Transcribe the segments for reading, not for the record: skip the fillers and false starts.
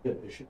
对，没事。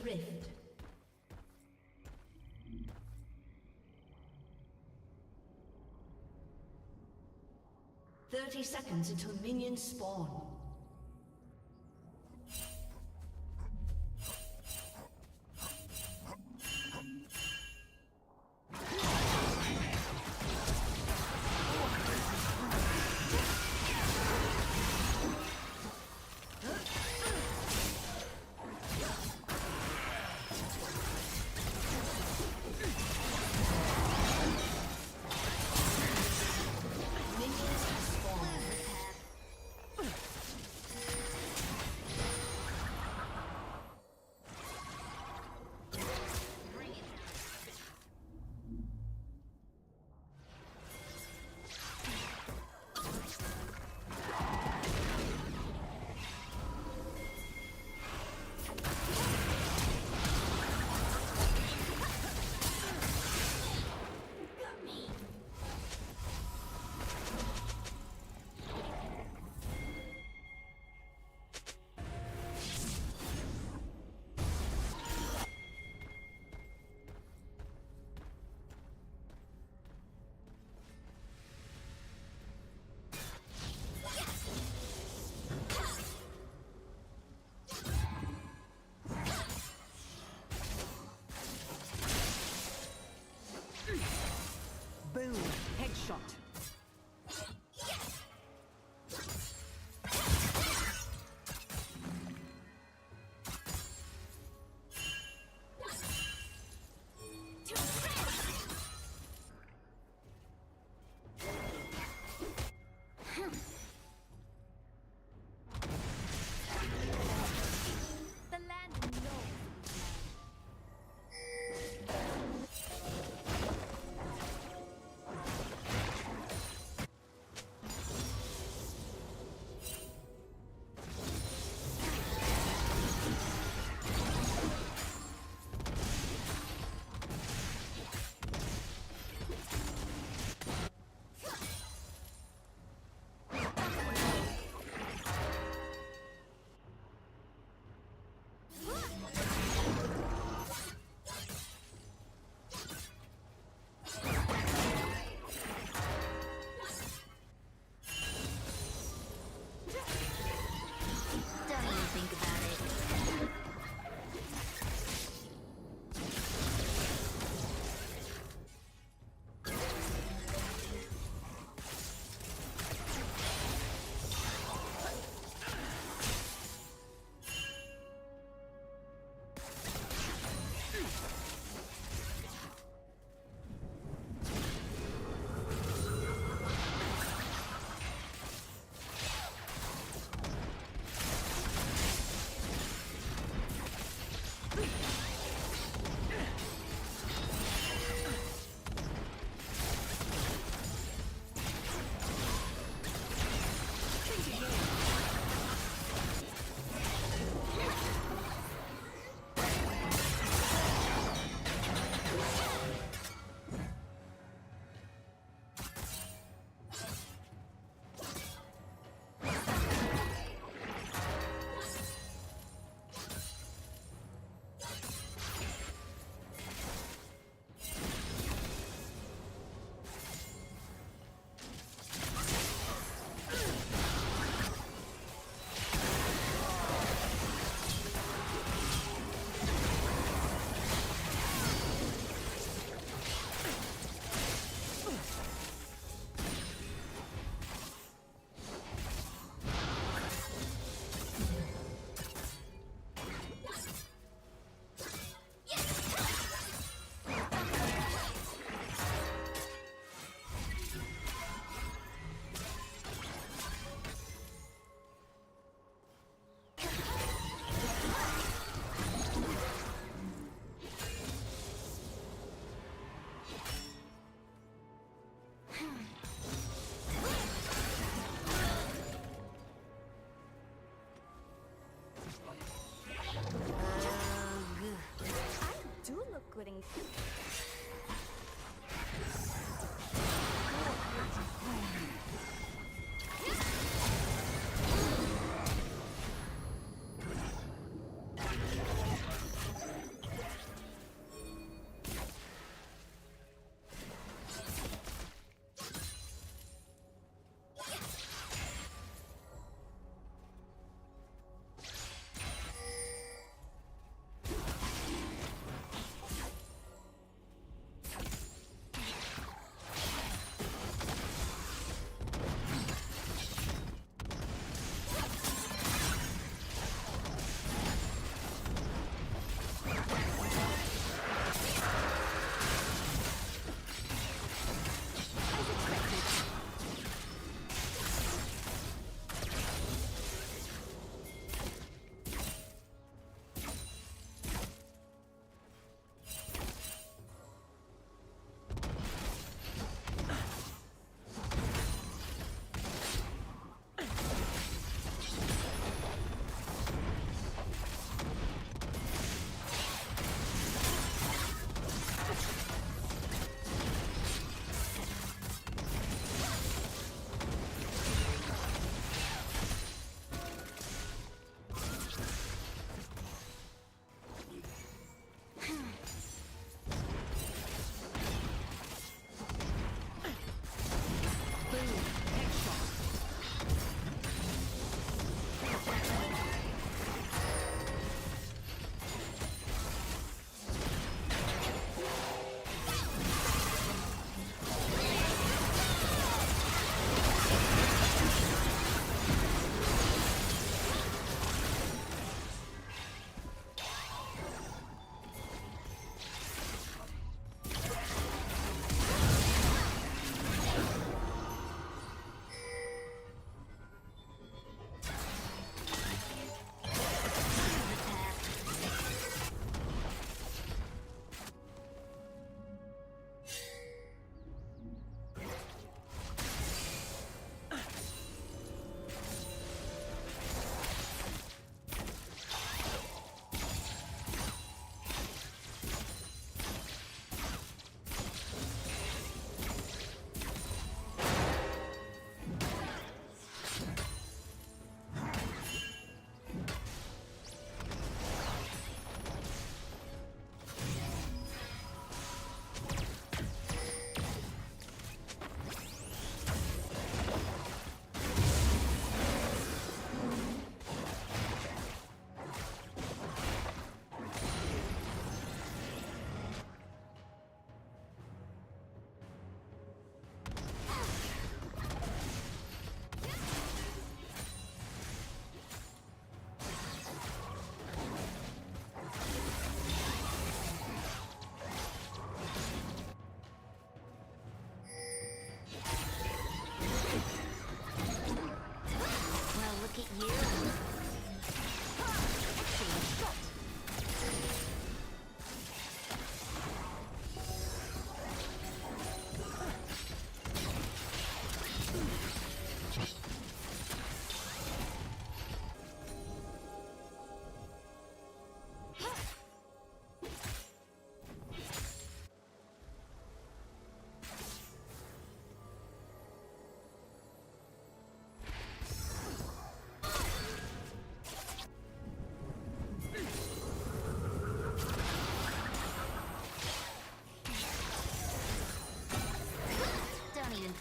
Rift. "30 seconds until minions spawn."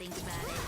think about it.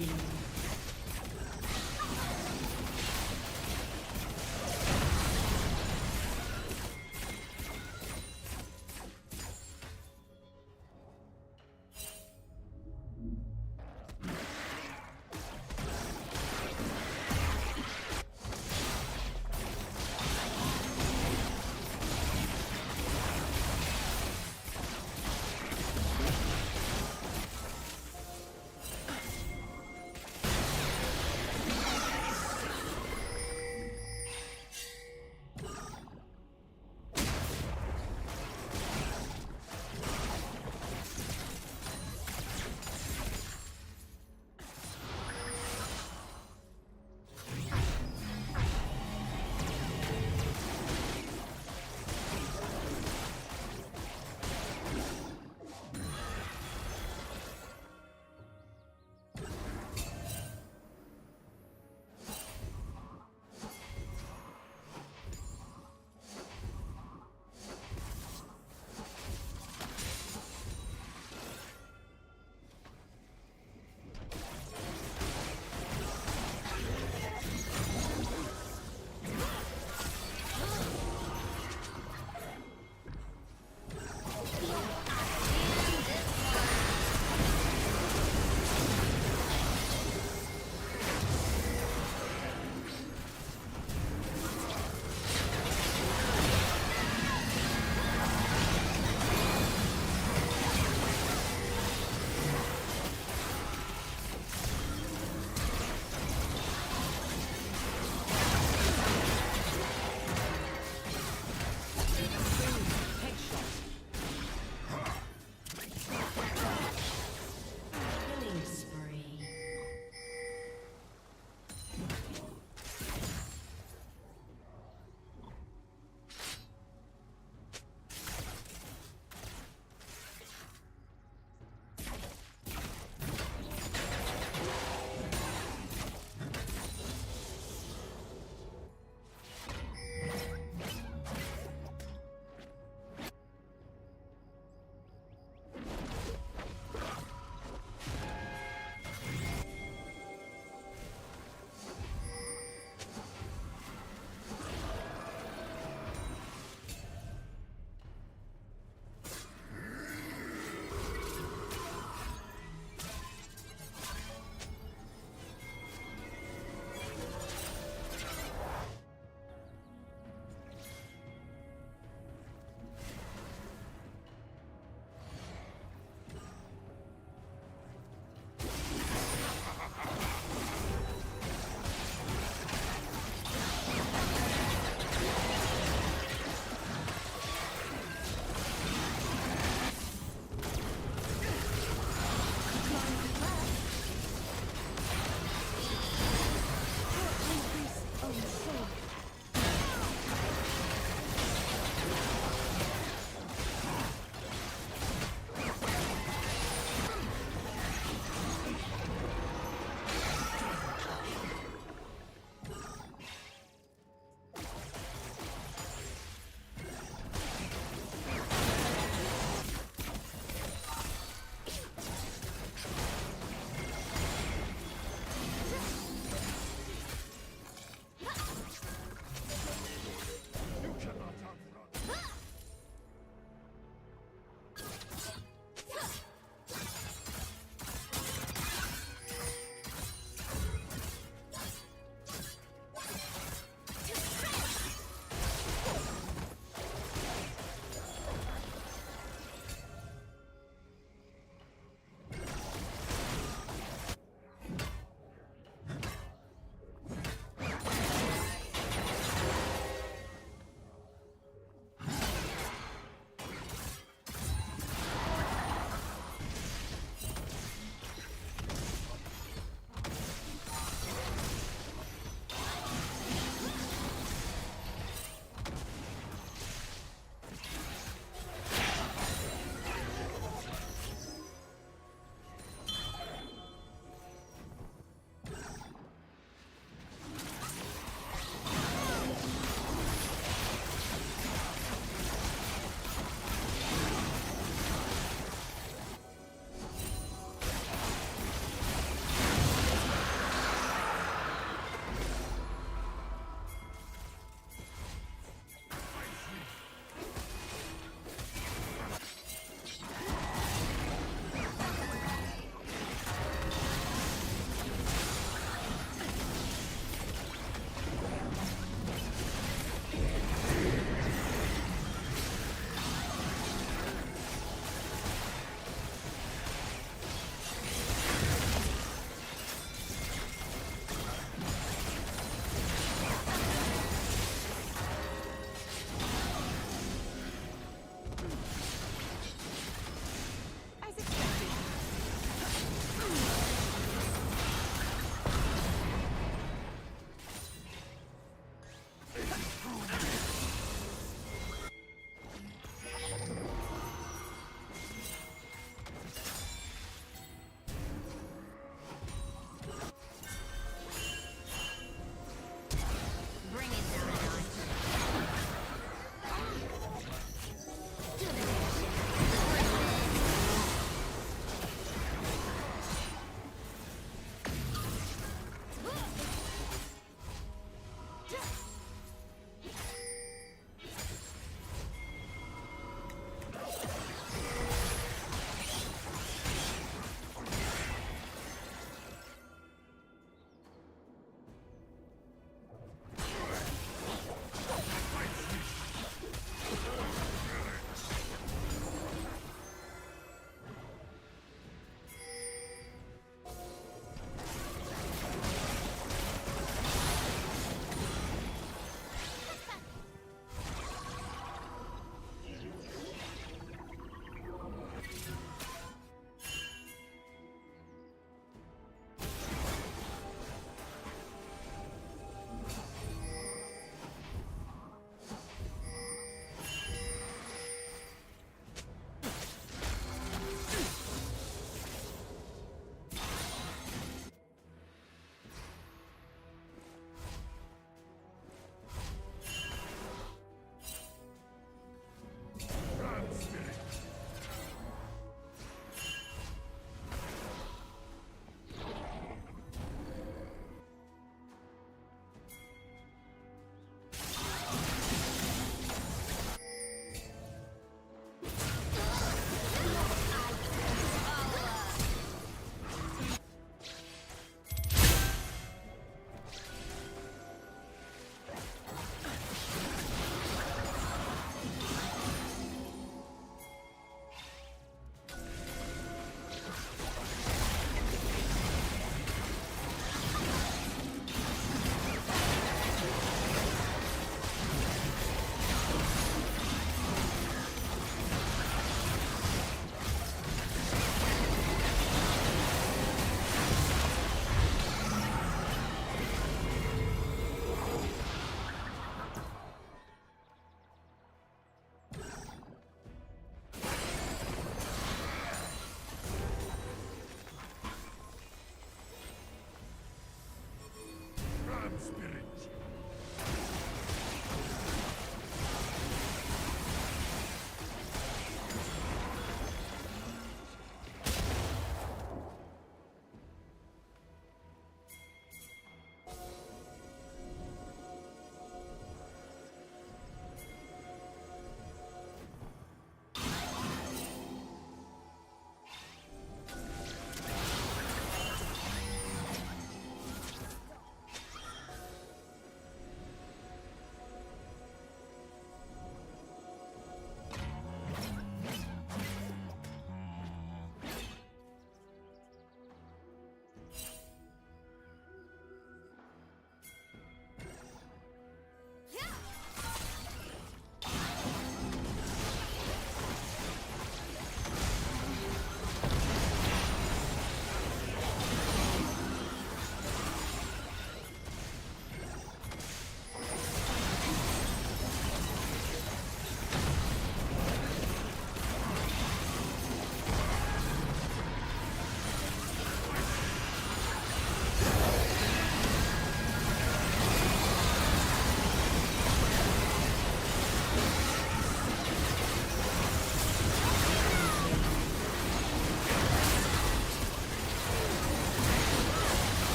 Dominating.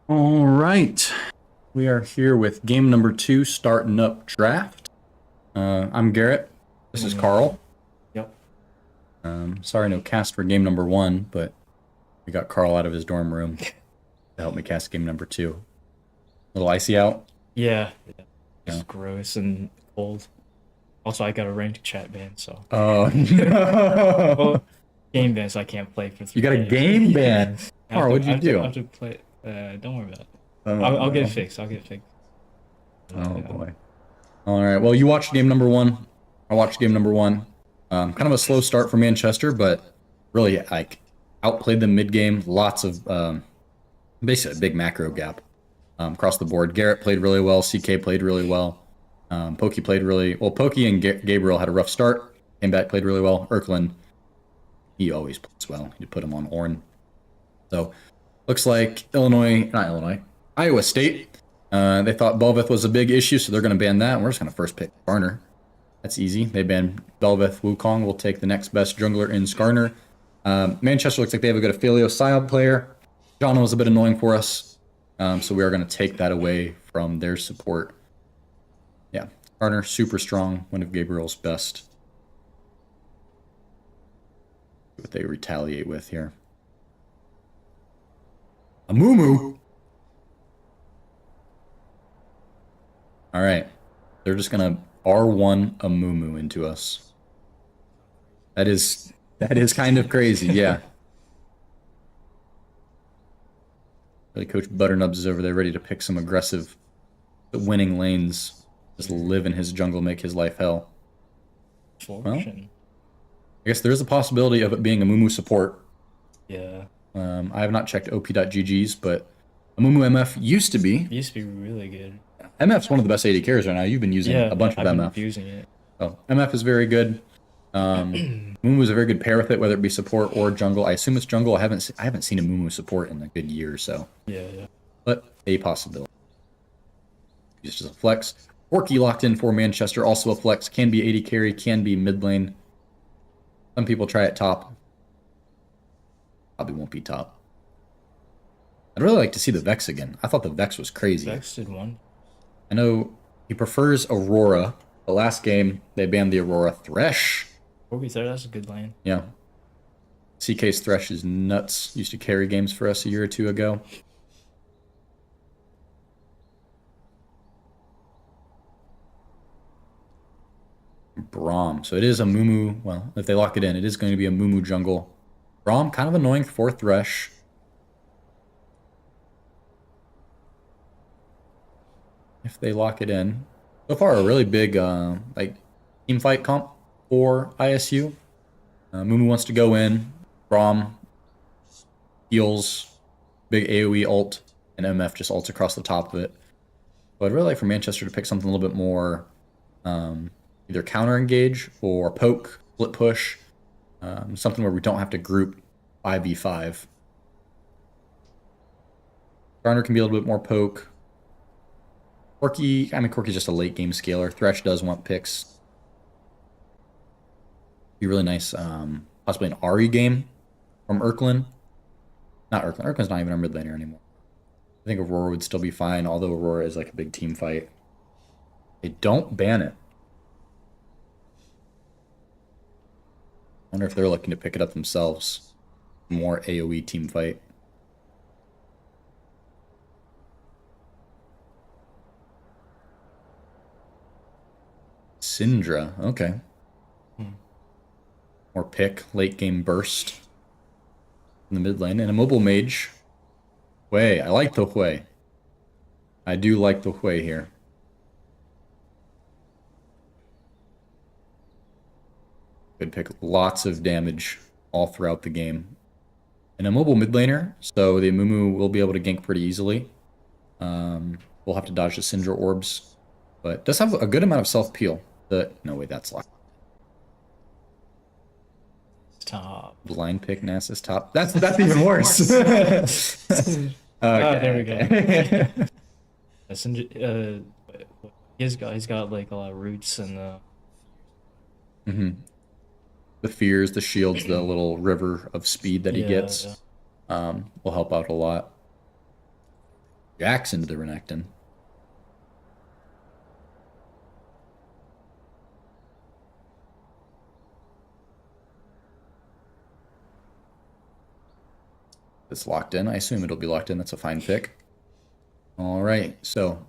All right. We are here with game number 2, starting up draft. I'm Garrett. This is Carl. Yep. Sorry, no cast for game number 1, but we got Carl out of his dorm room to help me cast game number 2. A little icy out. Yeah. It's Yeah. gross and cold. Also, I got a ranked chat ban, so Oh, no. well, game ban, so I can't play for 3 You got a days. game ban. I have Carl, to, what'd I you have to, I do? have to play. Don't worry about it. Oh, I'll get it no. fixed. I'll get it fixed. Oh, boy. All right. Well, you watched game number 1. I watched game number 1. Kind of a slow start for Manchester, but really, like, outplayed them mid-game. Lots of, basically a big macro gap across the board. Garrett played really well. CK played really well. Pokey played really well. Pokey and Gabriel had a rough start. Came back, played really well. Erklin, he always plays well. You put him on Orn. So, looks like Iowa State. They thought Belveth was a big issue, so they're going to ban that. And we're just going to first pick Skarner. That's easy. They banned Belveth. Wukong will take the next best jungler in Skarner. Manchester looks like they have a good Ophelio Psyop player. John was a bit annoying for us, so we are going to take that away from their support. Yeah, Skarner, super strong, one of Gabriel's best. What they retaliate with here. A Mumu. All right, they're just gonna R1 a Mumu into us. That is kind of crazy, yeah. Really, Coach Butternubs is over there ready to pick some aggressive, winning lanes. Just live in his jungle, make his life hell. Well, I guess there is a possibility of it being a Mumu support. Yeah. I have not checked op.gg's, but a Mumu MF used to be. It used to be really good. MF's one of the best AD carries right now. You've been using a bunch of I've MF. been using it. Oh, MF is very good. Mumu is a very good pair with it, whether it be support or jungle. I assume it's jungle. I haven't seen a Mumu support in a good year or so. Yeah. But a possibility. Just as a flex. Orky locked in for Manchester, also a flex. Can be AD carry, can be mid lane. Some people try it top. Probably won't be top. I'd really like to see the Vex again. I thought the Vex was crazy. Vex did one. I know he prefers Aurora. The last game, they banned the Aurora Thresh. That's a good lane. Yeah. CK's Thresh is nuts. Used to carry games for us a year or two ago. Braum. So it is a Mumu. Well, if they lock it in, it is going to be a Mumu jungle. Braum, kind of annoying for Thresh. If they lock it in. So far, a really big like team fight comp for ISU. Mumu wants to go in. Braum heals, big AoE ult, and MF just ults across the top of it. But I'd really like for Manchester to pick something a little bit more either counter engage or poke, split push, something where we don't have to group 5v5. Garner can be a little bit more poke. Corky's just a late game scaler. Thresh does want picks. Be really nice, possibly an Ari game from Erklin. Not Erklin. Erklin's not even our mid laner anymore. I think Aurora would still be fine, although Aurora is like a big team fight. They don't ban it. I wonder if they're looking to pick it up themselves. More AoE team fight. Syndra, okay. More pick, late game burst in the mid lane. And a mobile mage. Hui, I like the Hui. I do like the Hui here. Could pick lots of damage all throughout the game. And a mobile mid laner, so the Mumu will be able to gank pretty easily. We'll have to dodge the Syndra orbs, but does have a good amount of self-peel. No, wait, that's locked. Top. Blind pick Nasus top. That's even worse. Okay. There we go. He's got like a lot of roots and the fears, the shields, the little river of speed that he gets will help out a lot. Jax into the Renekton. It's locked in. I assume it'll be locked in. That's a fine pick. All right, so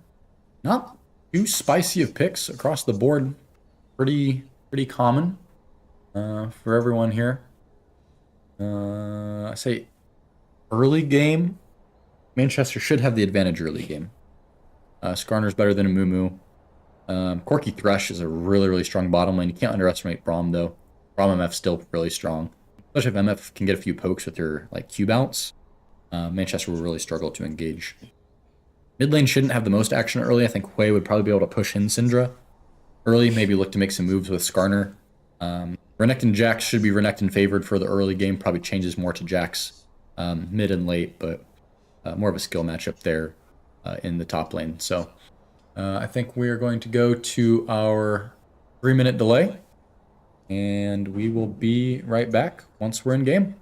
not too spicy of picks across the board. Pretty common for everyone here. I say early game, Manchester should have the advantage early game. Skarner's better than a Mumu. Corki Thresh is a really strong bottom lane. You can't underestimate Braum though. Braum MF's still really strong. Especially if MF can get a few pokes with their like Q bounce. Manchester will really struggle to engage. Mid lane shouldn't have the most action early. I think Hui would probably be able to push in Syndra early. Maybe look to make some moves with Skarner. Renekton Jax should be Renekton favored for the early game. Probably changes more to Jax mid and late, but more of a skill matchup there in the top lane. So I think we're going to go to our 3-minute delay, and we will be right back once we're in game.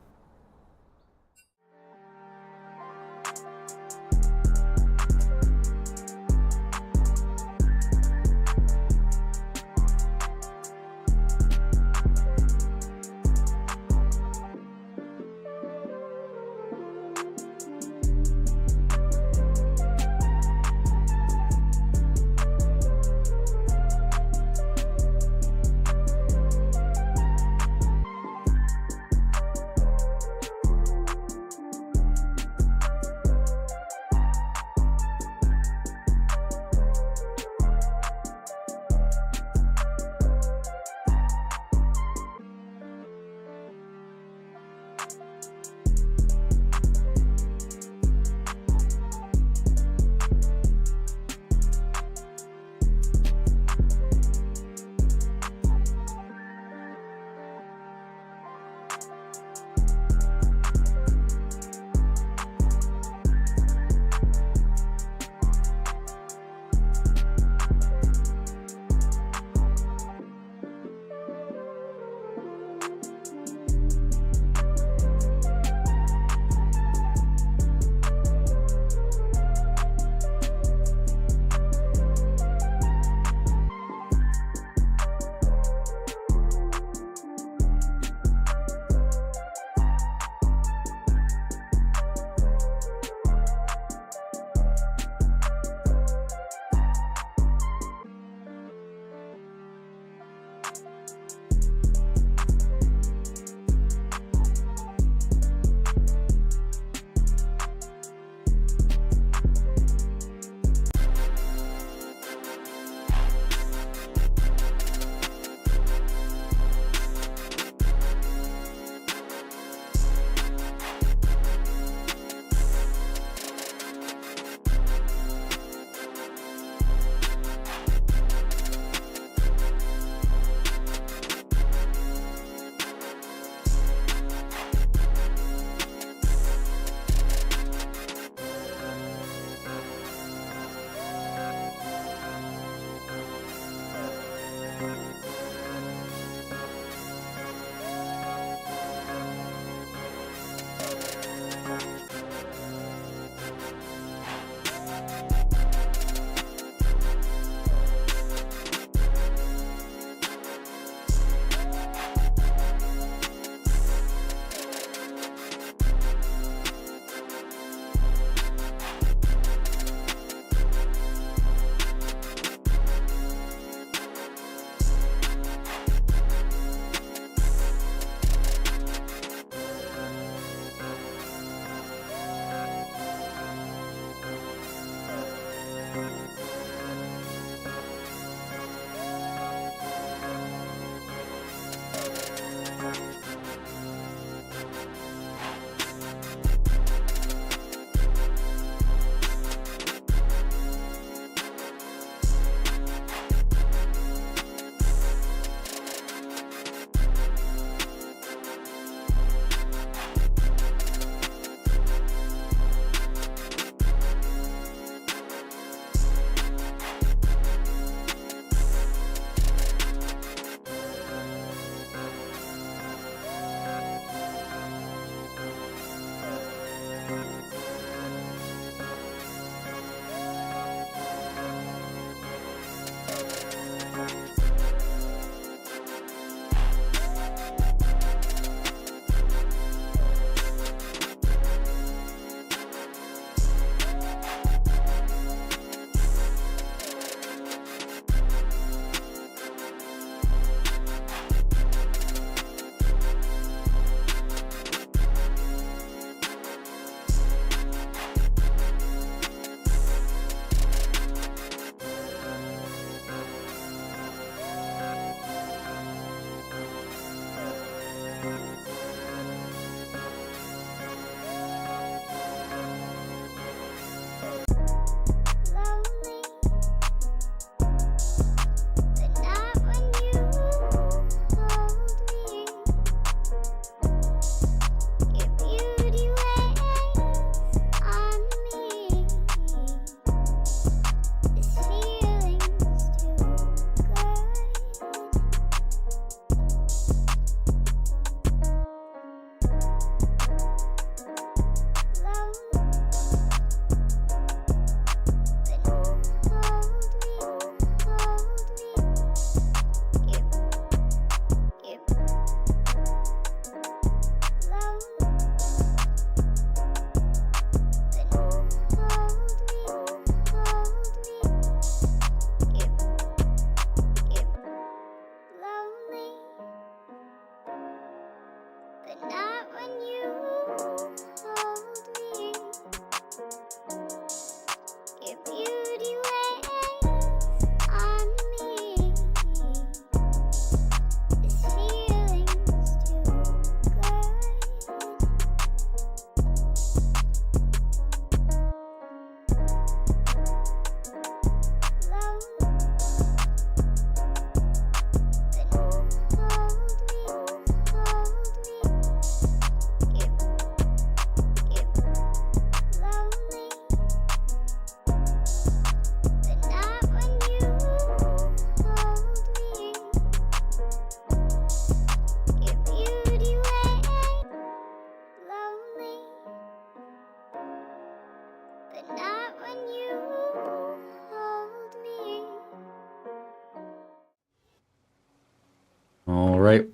All right,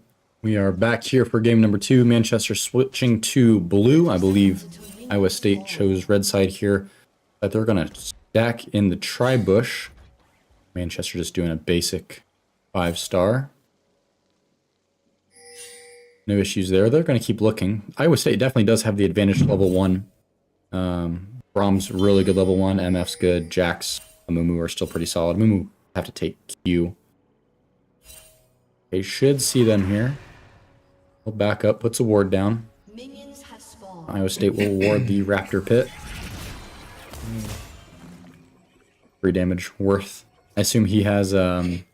we are back here for game number 2. Manchester switching to blue. I believe Iowa State chose red side here. But they're going to stack in the tri-bush. Manchester just doing a basic 5-star. No issues there. They're going to keep looking. Iowa State definitely does have the advantage level 1. Brom's really good level 1. MF's good. Jax and Mumu are still pretty solid. Mumu have to take Q. They should see them here. He'll back up, puts a ward down. Minions have spawned. Iowa State will ward the Raptor Pit. 3 damage worth. I assume he has a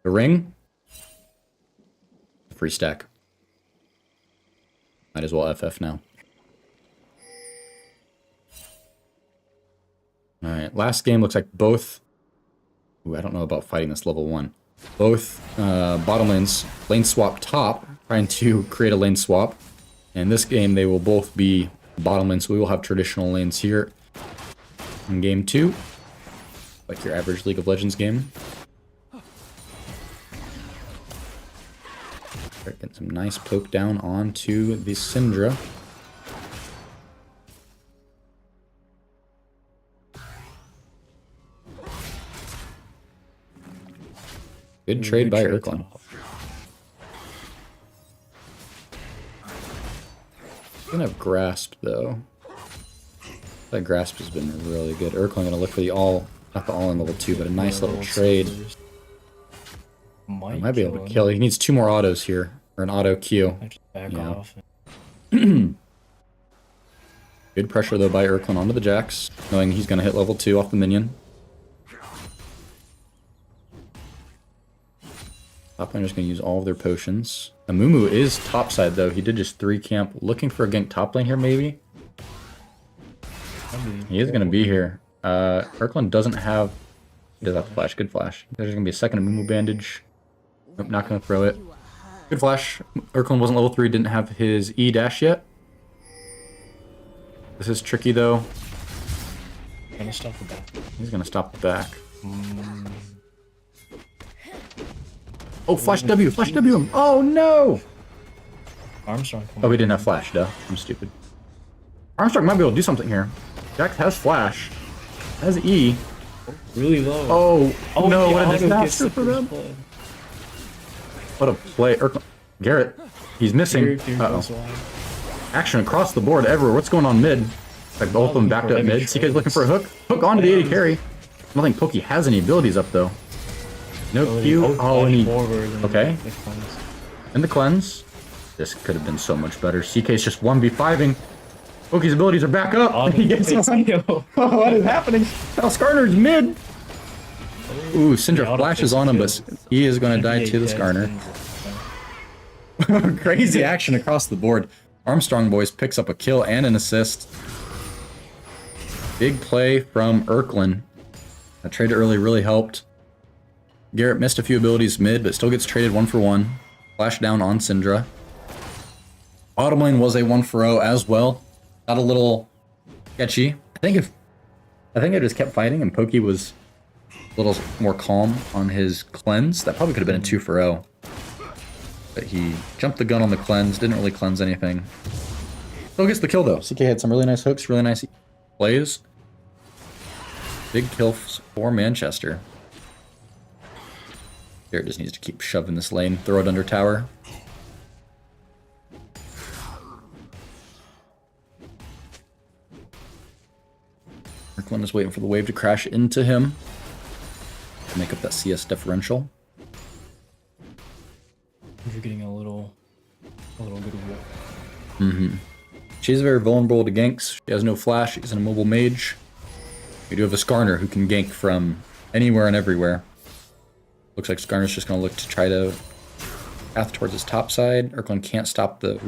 ring. Free stack. Might as well FF now. Alright, last game looks like both... Ooh, I don't know about fighting this level 1. Both bottom lanes, lane swap top, trying to create a lane swap. And this game, they will both be bottom lanes, so we will have traditional lanes here in game 2. Like your average League of Legends game. Getting some nice poke down onto the Syndra. Good trade by Erklin. Gonna have Grasp though. That Grasp has been really good. Erklin gonna look for the all, not the all-in level 2, but a nice little trade. Might be able to kill. He needs 2 more autos here, or an auto Q. Back off. Good pressure though by Erklin onto the Jax, knowing he's gonna hit level 2 off the minion. Top laner's gonna use all of their potions. Amumu is topside though. He did just 3 camp. Looking for a gank top lane here maybe? He is gonna be here. Erklin doesn't have... He does have flash. Good flash. There's gonna be a second Amumu bandage. Nope, not gonna throw it. Good flash. Erklin wasn't level 3, didn't have his E dash yet. This is tricky though. Gonna stop the back. He's gonna stop the back. Oh, flash W! Flash W him! Oh no! Armstrong. Oh, we didn't have flash, duh. I'm stupid. Armstrong might be able to do something here. Jax has flash. Has E. Really low. Oh no, yeah, what a auto disaster gets for the them. play. What a play. Garrett, he's missing. Uh-oh. Action across the board everywhere. What's going on mid? Like both of them backed up mid. CK's looking for a hook. Hook onto the AD carry. I don't think Pokey has any abilities up though. No Q. Oh, and he... Okay. And the cleanse. This could have been so much better. CK's just 1v5ing. Pokey's abilities are back up. He gets one. Oh, what is happening? Now Skarner's mid. Ooh, Syndra flashes on him, but he is going to die to the Skarner. Crazy action across the board. Armstrong Boys picks up a kill and an assist. Big play from Erklin. That trade early really helped. Garrett missed a few abilities mid, but still gets traded 1-for-1. Flash down on Syndra. Bottom lane was a 1-for-0 as well. Got a little sketchy. I think I just kept fighting and Pokey was a little more calm on his cleanse. That probably could have been a 2-for-0. But he jumped the gun on the cleanse, didn't really cleanse anything. Still gets the kill though. CK had some really nice hooks, really nice plays. Big kill for Manchester. Garrett just needs to keep shoving this lane, throw it under tower. Erklin is waiting for the wave to crash into him to make up that CS differential. You're getting a little bit of war. She's very vulnerable to ganks. She has no flash. She's an immobile mage. We do have a Skarner who can gank from anywhere and everywhere. Looks like Skarner's just going to look to try to path towards his top side. Erklin can't stop the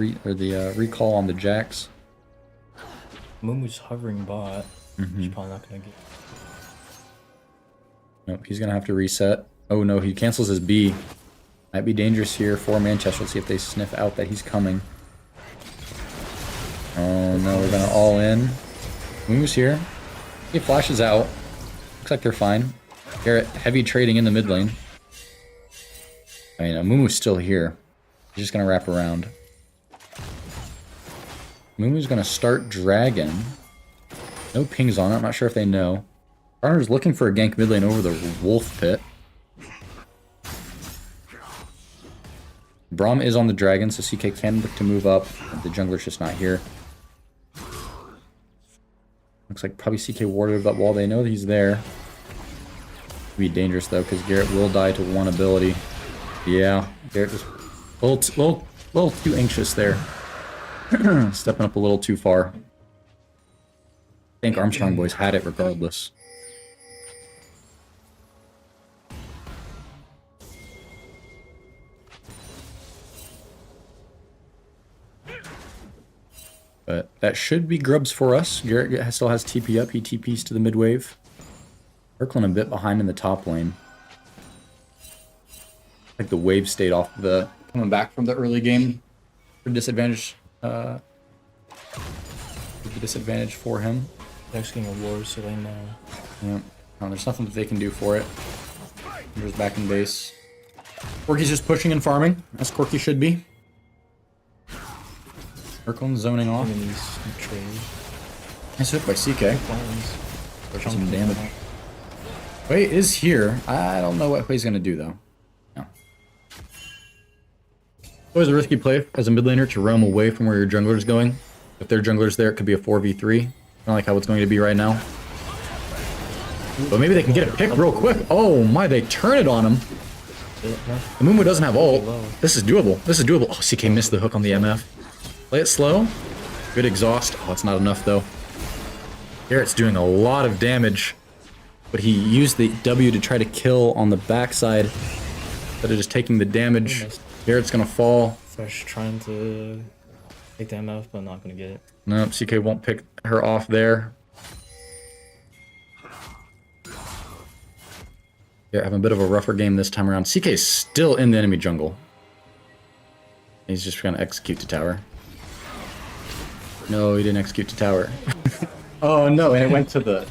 recall on the Jax. Mumu's hovering bot. She's probably not going to get... Nope, he's going to have to reset. Oh no, he cancels his B. Might be dangerous here for Manchester. Let's see if they sniff out that he's coming. Oh no, we're going to all in. Mumu's here. He flashes out. Looks like they're fine. Garrett heavy trading in the mid lane. I mean, Amumu's still here. He's just gonna wrap around. Amumu's gonna start dragon. No pings on it. I'm not sure if they know. Garner's looking for a gank mid lane over the wolf pit. Braum is on the dragon, so CK can look to move up. The jungler's just not here. Looks like probably CK warded that wall. They know that he's there. Be dangerous though, because Garrett will die to one ability. Yeah, Garrett just a little too anxious there. Stepping up a little too far. I think Armstrong boys had it regardless. But that should be grubs for us. Garrett still has TP up. He TPs to the mid wave. Kirkland a bit behind in the top lane. Like the wave stayed off the coming back from the early game for disadvantage. The disadvantage for him. Next getting a war, so they know. Yeah. No, there's nothing that they can do for it. There's back in base. Corky's just pushing and farming, as Corky should be. Kirkland's zoning off. Nice hit by CK. Some damage. Hui is here. I don't know what Hui's gonna do though. No. Always a risky play as a mid laner to roam away from where your jungler's going. If their jungler's there, it could be a 4v3. Not like how it's going to be right now. But maybe they can get a pick real quick. Oh my, they turn it on him. The Mumu doesn't have ult. This is doable. This is doable. Oh, CK missed the hook on the MF. Play it slow. Good exhaust. Oh, it's not enough though. Garrett's doing a lot of damage. But he used the W to try to kill on the backside. Instead of just taking the damage. Garrett's gonna fall. Fresh trying to take the MF, but not gonna get it. Nope, CK won't pick her off there. Yeah, having a bit of a rougher game this time around. CK's still in the enemy jungle. He's just gonna execute the tower. No, he didn't execute the tower. Oh no, and it went to the...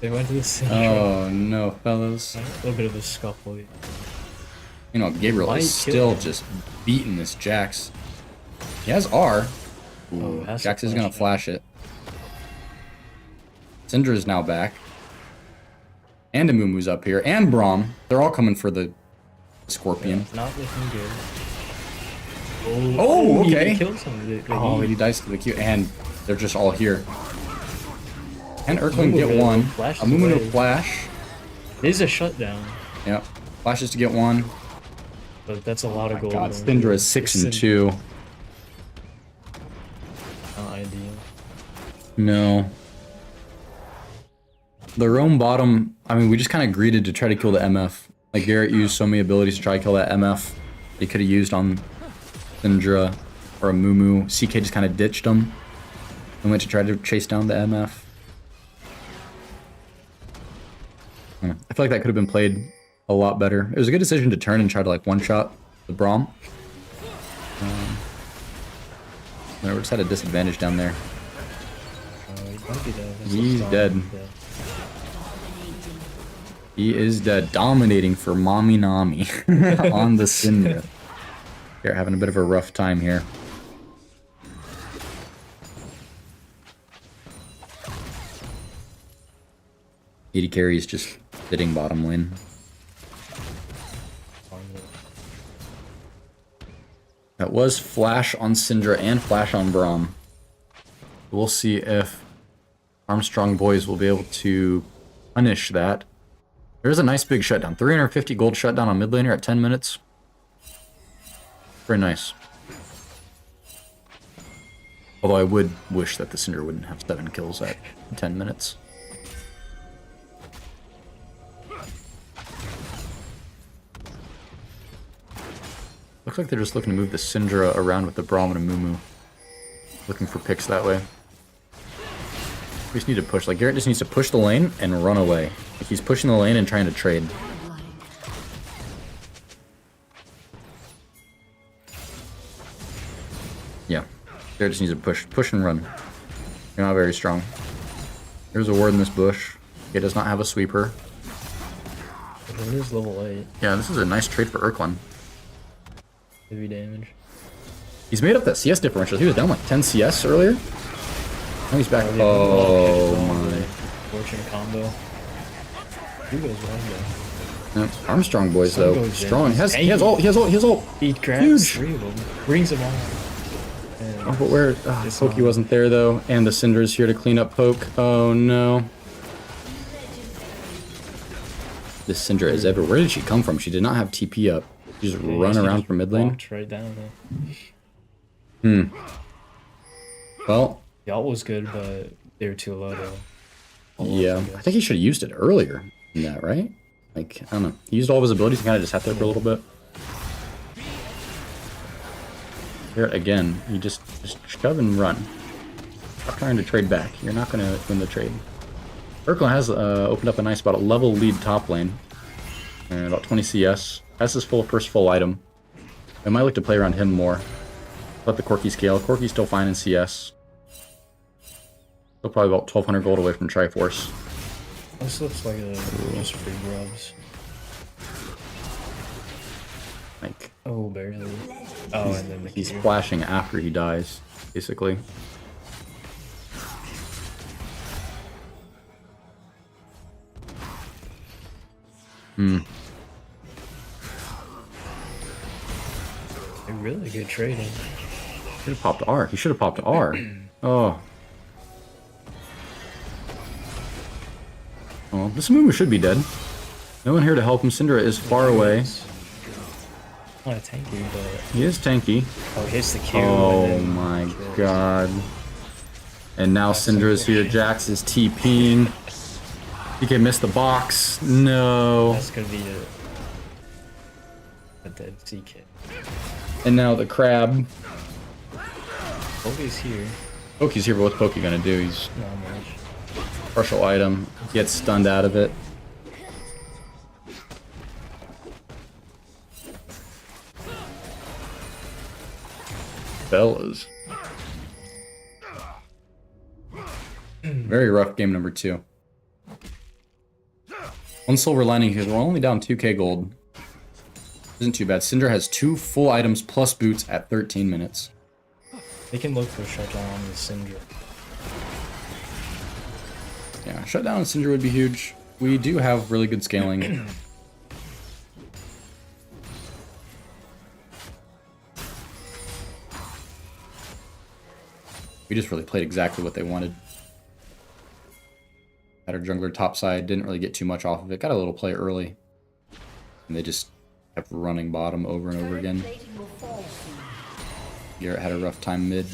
They went to the center. Oh no, fellas. A little bit of a scuffle. You know, Gabriel is still just beating this Jax. He has R. Ooh, Jax is gonna flash it. Syndra is now back. And Amumu's up here. And Braum. They're all coming for the Scorpion. Yeah, not looking good. Oh, okay. He kills him. Oh, he dies to the Q. And they're just all here. Can Urkling get one? Amumu to flash. There's a shutdown. Yep. Flashes to get one. But that's a lot of gold. God, Syndra is 6 and 2. Not ideal. No. The roam bottom, I mean, we just kind of greeted to try to kill the MF. Like, Garrett used so many abilities to try to kill that MF. He could have used on Syndra or a Mumu. CK just kind of ditched him and went to try to chase down the MF. I feel like that could have been played a lot better. It was a good decision to turn and try to like one-shot the Braum. We just had a disadvantage down there. He's dead. He is dead. Dominating for Mommy Nami on the Syndra. They're having a bit of a rough time here. AD carry is just sitting bottom lane. That was flash on Syndra and flash on Braum. We'll see if Armstrong boys will be able to punish that. There's a nice big shutdown. 350 gold shutdown on mid laner at 10 minutes. Very nice. Although I would wish that the Syndra wouldn't have 7 kills at 10 minutes. Looks like they're just looking to move the Syndra around with the Braum and a Mumu. Looking for picks that way. We just need to push. Like, Garrett just needs to push the lane and run away. Like, he's pushing the lane and trying to trade. Yeah. Garrett just needs to push and run. You're not very strong. There's a ward in this bush. It does not have a sweeper. It is level 8. Yeah, this is a nice trade for Urklin. Heavy damage. He's made up that CS differential. He was down like 10 CS earlier. Now he's back. Oh my. Fortune combo. Who goes wrong though? Yeah, Armstrong boys though. Strong. He has ult. He grabs Huge. 3 of them. Brings them all. Oh, but where? Pokey wasn't there though, and the Syndra's here to clean up Poke. Oh no. This Syndra is everywhere. Where did she come from? She did not have TP up. She just run around from mid lane. Right down there. Well. The ult was good, but they were too low though. Yeah, I think he should have used it earlier than that, right? Like, I don't know. He used all of his abilities and kind of just sat there for a little bit. Here again, you just shove and run. Stop trying to trade back. You're not going to win the trade. Urklin has opened up a nice, about a level lead top lane. And about 20 CS. Has his first full item. I might look to play around him more. Let the Corki scale. Corki's still fine in CS. Still probably about 1,200 gold away from Triforce. This looks like just free grubs. Like, oh, barely. Oh, and then he's flashing after he dies, basically. They're really good trading. Should have popped R. He should have popped R. Oh. Well, this Mumu should be dead. No one here to help him. Syndra is far away. Not a tanky, but... He is tanky. Oh, he hits the Q. Oh my god. And now Syndra is here. Jax is TPing. DK missed the box. No. That's gonna be a dead CK. And now the crab. Poke's here. Poke's here, but what's Poke gonna do? He's Not much. partial item. Gets stunned out of it. Bellas. Very rough game number 2. One silver lining here. We're only down 2k gold. Isn't too bad. Syndra has 2 full items plus boots at 13 minutes. They can look for shutdown on the Syndra. Yeah, shutdown on Syndra would be huge. We do have really good scaling. We just really played exactly what they wanted. Had our jungler topside, didn't really get too much off of it. Got a little play early. And they just kept running bottom over and over again. Garrett had a rough time mid.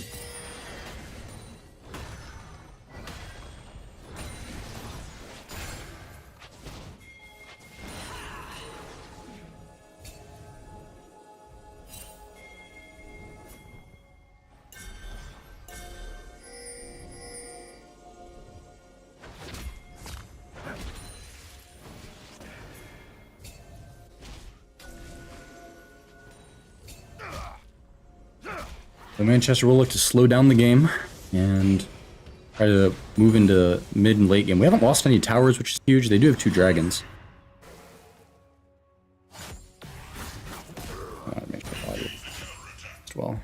So Manchester will look to slow down the game and try to move into mid and late game. We haven't lost any towers, which is huge. They do have 2 dragons. As well.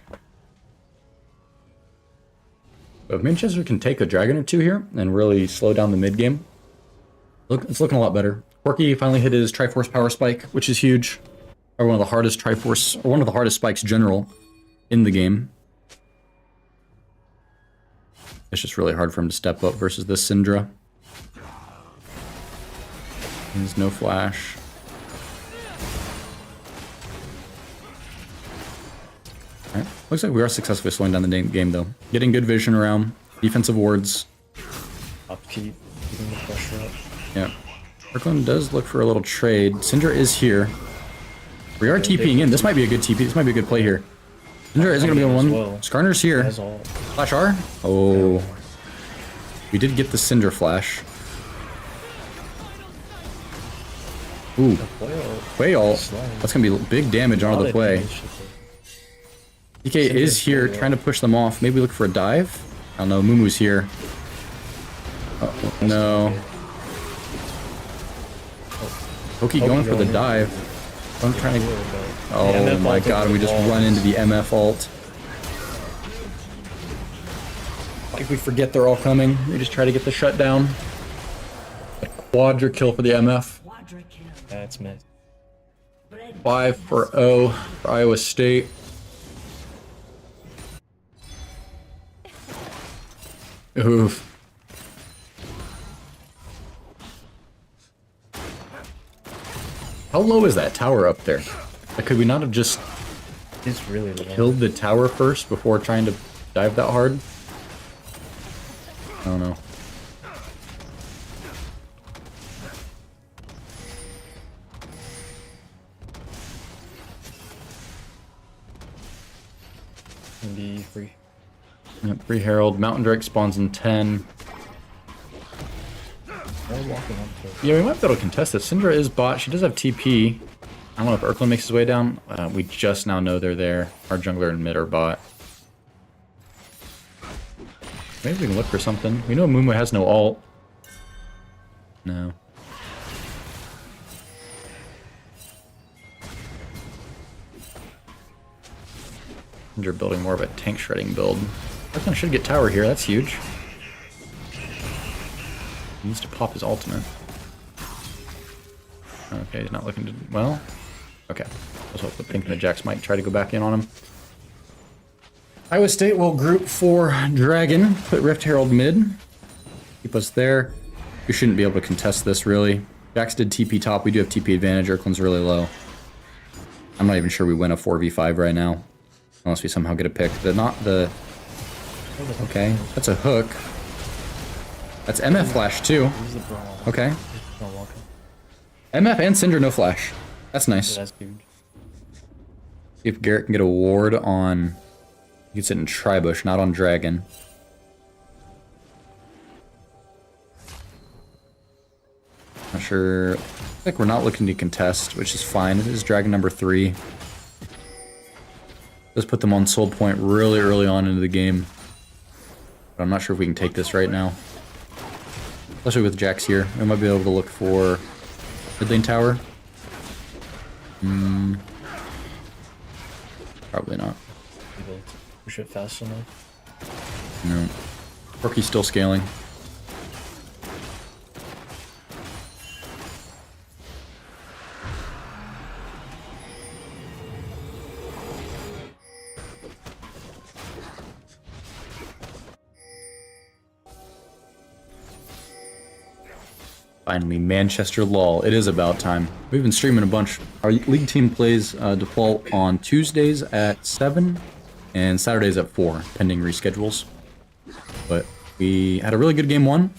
But if Manchester can take a dragon or 2 here and really slow down the mid game, look, it's looking a lot better. Corki finally hit his Triforce power spike, which is huge. Or one of the hardest Triforce, or one of the hardest spikes general in the game. It's just really hard for him to step up versus this Syndra. There's no flash. Alright, looks like we are successfully slowing down the game though. Getting good vision around, defensive wards. Upkeep, keeping the pressure up. Yeah. Urklin does look for a little trade. Syndra is here. We are TPing in. This might be a good TP. This might be a good play here. Syndra isn't going to be on one. Well. Skarner's here. Flash R? Oh. We did get the Syndra flash. Ooh. Whale. That's going to be big damage on the play. DK is here trying to push them off. Maybe look for a dive? I don't know. Mumu's here. Oh, no. Poki going for the dive. I'm trying to... Oh my god, and we just run into the MF ult. Like we forget they're all coming. We just try to get the shutdown. A quadra kill for the MF. That's missed. 5-0 for Iowa State. Oof. How low is that tower up there? Like, could we not have just It's really low. killed the tower first before trying to dive that hard? I don't know. Can be free. Yep, free Herald. Mountain Drake spawns in 10. They're walking up to it. Yeah, we might be able to contest this. Syndra is bot. She does have TP. I don't know if Urklin makes his way down. We just now know they're there. Our jungler and mid are bot. Maybe we can look for something. We know Mumu has no ult. No. Syndra building more of a tank shredding build. Urklin should get tower here. That's huge. He needs to pop his ultimate. Okay, he's not looking to... Well, okay. Let's hope the Pink and the Jacks might try to go back in on him. Iowa State will group for Dragon. Put Rift Herald mid. Keep us there. We shouldn't be able to contest this, really. Jacks did TP top. We do have TP advantage. Urklin's really low. I'm not even sure we win a 4v5 right now. Unless we somehow get a pick. Not the... Okay, that's a hook. That's MF flash too. Okay. MF and Syndra no flash. That's nice. That's huge. See if Garrett can get a ward on... He gets it in Tribush, not on Dragon. Not sure... I think we're not looking to contest, which is fine. It is Dragon number 3. Let's put them on soul point really early on into the game. But I'm not sure if we can take this right now. Especially with Jax here. We might be able to look for mid lane tower. Probably not. Push it fast enough. No. Rookie still scaling. Finally, Manchester LoL. It is about time. We've been streaming a bunch. Our league team plays default on Tuesdays at 7 and Saturdays at 4, pending reschedules. But we had a really good game 1.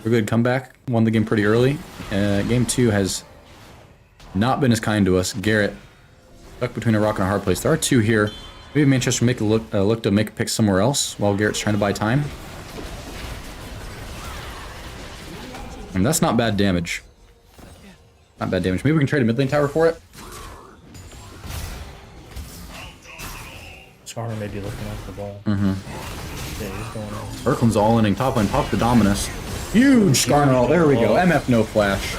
Really good comeback. Won the game pretty early. Game 2 has not been as kind to us. Garrett stuck between a rock and a hard place. There are 2 here. Maybe Manchester make a look to make a pick somewhere else while Garrett's trying to buy time. And that's not bad damage. Not bad damage. Maybe we can trade a mid lane tower for it. Skarner may be looking at the ball. Yeah, he's going on. Urklin's all inning top lane, pop the Dominus. Huge Skarner all. There we go. MF no flash.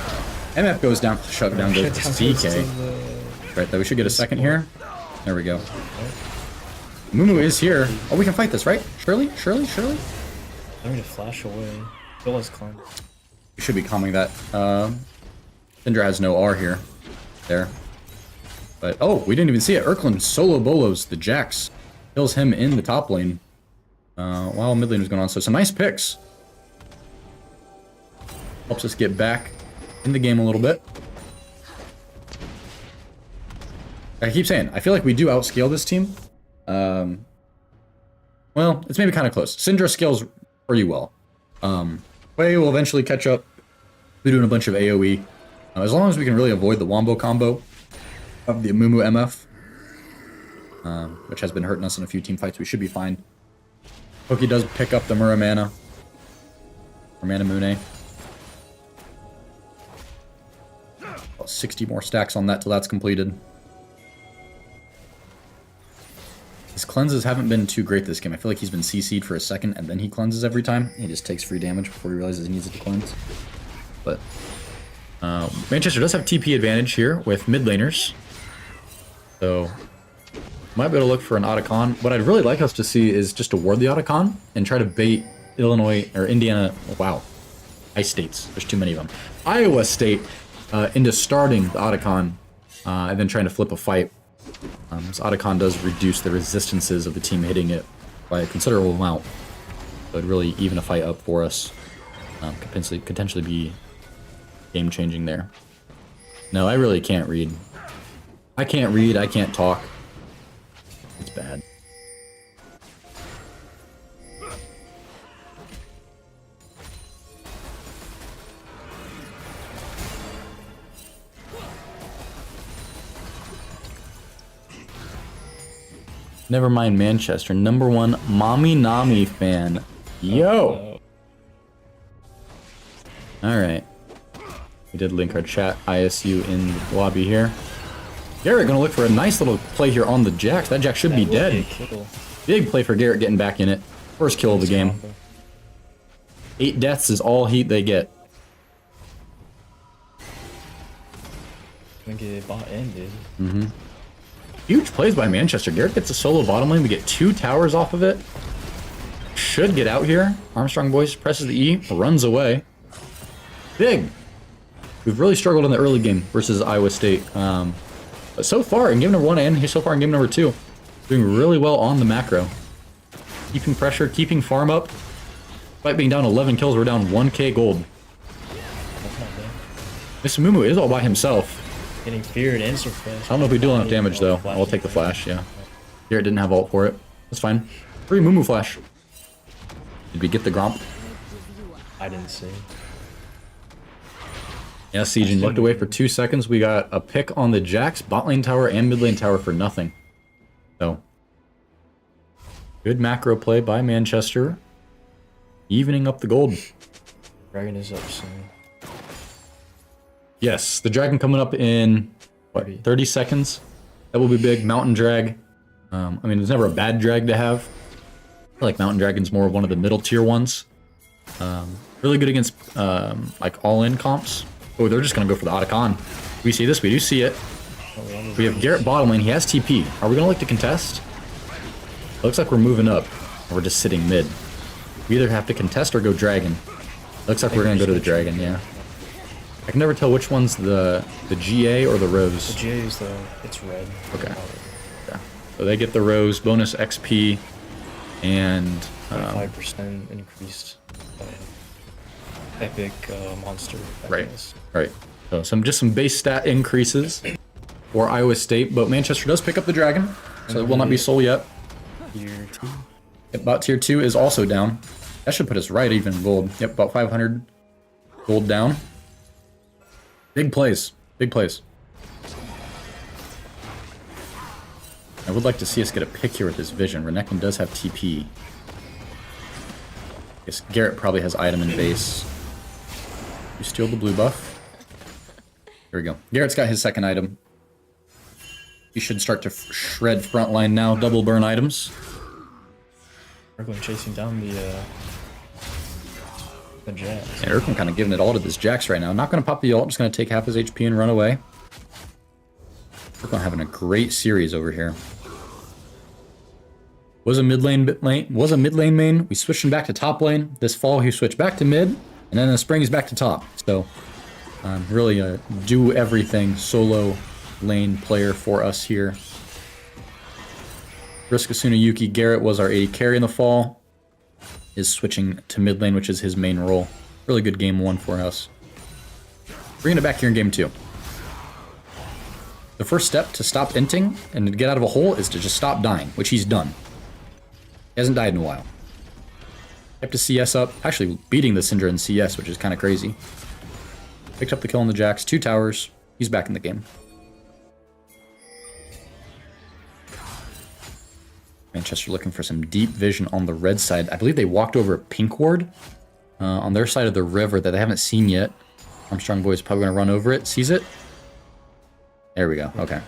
MF goes down. Shutdown goes to CK. Right, that we should get a second here. There we go. Mumu is here. Oh, we can fight this, right? Surely? Surely? Surely? I'm gonna flash away. Bill has climb. We should be calming that. Syndra has no R here. There. But, oh, we didn't even see it. Urklin solo bolos the Jax. Kills him in the top lane. While mid lane was going on. So some nice picks. Helps us get back in the game a little bit. I keep saying, I feel like we do outscale this team. Well, it's maybe kind of close. Syndra scales pretty well. Wei will eventually catch up. We're doing a bunch of AoE. As long as we can really avoid the Wombo combo of the Mumu MF, which has been hurting us in a few team fights, we should be fine. Poki does pick up the Muramana. Muramana Mune. About 60 more stacks on that till that's completed. His cleanses haven't been too great this game. I feel like he's been CC'd for a second and then he cleanses every time. He just takes free damage before he realizes he needs it to cleanse. But Manchester does have TP advantage here with mid laners. So, might be able to look for an Otacon. What I'd really like us to see is just to ward the Otacon and try to bait Illinois or Indiana. Wow. Ice states. There's too many of them. Iowa State into starting the Otacon and then trying to flip a fight. This Otacon does reduce the resistances of the team hitting it by a considerable amount. So it'd really even a fight up for us. Could potentially be game-changing there. No, I really can't read. I can't read, I can't talk. It's bad. Never mind Manchester. #1 Mommy Nami fan. Yo! Alright. We did link our chat ISU in the lobby here. Garrett gonna look for a nice little play here on the Jax. That Jax should be dead. Big play for Garrett getting back in it. First kill of the game. 8 deaths is all heat they get. I think it bot ended. Mm-hmm. Huge plays by Manchester. Garrett gets a solo bottom lane. We get 2 towers off of it. Should get out here. Armstrong Boys presses the E, runs away. Big. We've really struggled in the early game versus Iowa State. But so far in game number 1 and so far in game number 2, doing really well on the macro. Keeping pressure, keeping farm up. Despite being down 11 kills, we're down 1k gold. Mr. Mumu is all by himself. Getting feared and surprised. I don't know if we do enough damage though. I'll take the flash, yeah. Garrett didn't have ult for it. That's fine. Free Mumu flash. Did we get the Gromp? I didn't see. Yeah, Siegen looked away for 2 seconds. We got a pick on the Jax, bot lane tower, and mid lane tower for nothing. So, good macro play by Manchester. Evening up the gold. Dragon is up soon. Yes, the dragon coming up in, what, 30 seconds? That will be big. Mountain drag. I mean, it's never a bad drag to have. I feel like Mountain Dragon's more of one of the middle tier ones. Really good against, like, all-in comps. Oh, they're just going to go for the Otacon. We see this. We do see it. We have Garrett bottom lane. He has TP. Are we going to look to contest? Looks like we're moving up. Or we're just sitting mid. We either have to contest or go dragon. Looks like we're going to go to the dragon, yeah. I can never tell which one's the GA or the rose. The GA is it's red. Okay. Yeah. So they get the rose, bonus XP, and 5% increased epic monster. Right. Right. So just some base stat increases for Iowa State, but Manchester does pick up the dragon, so it will not be soul yet. Tier 2. Yep, about tier 2 is also down. That should put us right even in gold. Yep, about 500 gold down. Big plays. Big plays. I would like to see us get a pick here with this vision. Renekton does have TP. Guess Garrett probably has item in base. You steal the blue buff. Here we go. Garrett's got his second item. He should start to shred frontline now. Double burn items. We're going chasing down the Jax. And Urkel kind of giving it all to this Jax right now. Not going to pop the ult. Just going to take half his HP and run away. Urkel having a great series over here. Was a mid lane main. We switched him back to top lane. This fall he switched back to mid, and then in the spring he's back to top. So really a do everything solo lane player for us here. Riskasuna Yuki Garrett was our AD carry in the fall. Is switching to mid lane, which is his main role. Really good game 1 for us. Bringing it back here in game 2. The first step to stop inting and to get out of a hole is to just stop dying, which he's done. He hasn't died in a while. Kept his CS up, actually beating the Syndra in CS, which is kind of crazy. Picked up the kill on the Jax, 2 towers. He's back in the game. Manchester looking for some deep vision on the red side. I believe they walked over a pink ward on their side of the river that they haven't seen yet. Armstrong Boy is probably going to run over it. Sees it. There we go. Okay.